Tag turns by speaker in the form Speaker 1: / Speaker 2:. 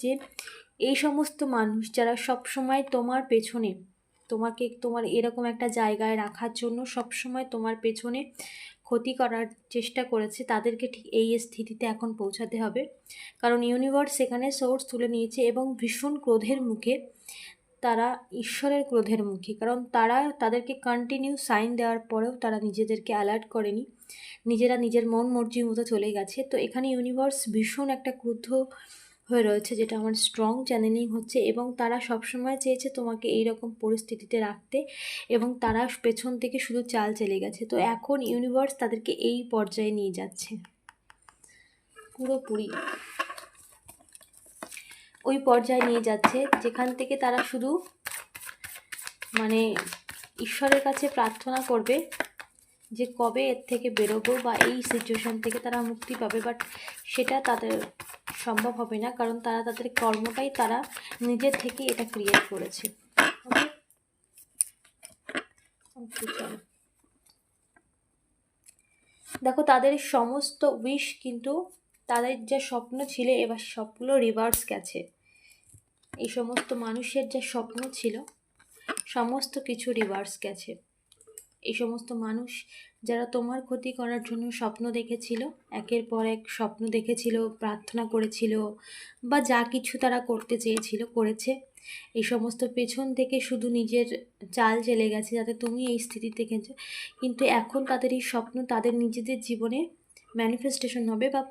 Speaker 1: যে এই সমস্ত মানুষ যারা সব সময় তোমার পেছনে, তোমাকে তোমার এরকম একটা জায়গায় রাখার জন্য সব সময় তোমার পেছনে ক্ষতি করার চেষ্টা করেছে, তাদেরকে ঠিক এই স্থিতিতে এখন পৌঁছাতে হবে। কারণ ইউনিভার্স সেখানে সোর্স তুলে নিয়েছে এবং ভীষণ ক্রোধের মুখে, তারা ঈশ্বরের ক্রোধের মুখে। কারণ তারা তাদেরকে কন্টিনিউ সাইন দেওয়ার পরেও তারা নিজেদেরকে অ্যালার্ট করেনি, নিজেরা নিজের মন মর্জির মতো চলে গেছে। তো এখানে ইউনিভার্স ভীষণ একটা ক্রুদ্ধ হয়ে রয়েছে, যেটা আমার স্ট্রং চ্যানেলিং হচ্ছে। এবং তারা সবসময় চেয়েছে তোমাকে এইরকম পরিস্থিতিতে রাখতে, এবং তারা পেছন থেকে শুধু চাল চেলে গেছে। তো এখন ইউনিভার্স তাদেরকে এই পর্যায়ে নিয়ে যাচ্ছে, পুরোপুরি ওই পর্যায়ে নিয়ে যাচ্ছে যেখান থেকে তারা শুধু মানে ঈশ্বরের কাছে প্রার্থনা করবে যে কবে এর থেকে বেরোবো বা এই সিচুয়েশান থেকে তারা মুক্তি পাবে। বাট সেটা তাদের সম্ভব হবে না, কারণ তারা তাদের কর্মটাই তারা নিজের থেকে এটা ক্রিয়েট করেছে। দেখো, তাদের সমস্ত উইশ কিন্তু, তাদের যা স্বপ্ন ছিল এবার সবগুলো রিভার্স গেছে। এই সমস্ত মানুষের যা স্বপ্ন ছিল সমস্ত কিছু রিভার্স গেছে। এই সমস্ত মানুষ যারা তোমার ক্ষতি করার জন্য স্বপ্ন দেখেছিল, একের পর এক স্বপ্ন দেখেছিল, প্রার্থনা করেছিল, বা যা কিছু তারা করতে চেয়েছিল করেছে, এই সমস্ত পেছন থেকে শুধু নিজের চাল চলে গেছে যাতে তুমি এই স্থিতি দেখেছো। কিন্তু এখন তাদের এই স্বপ্ন তাদের নিজেদের জীবনে ম্যানিফেস্টেশন হবে, বা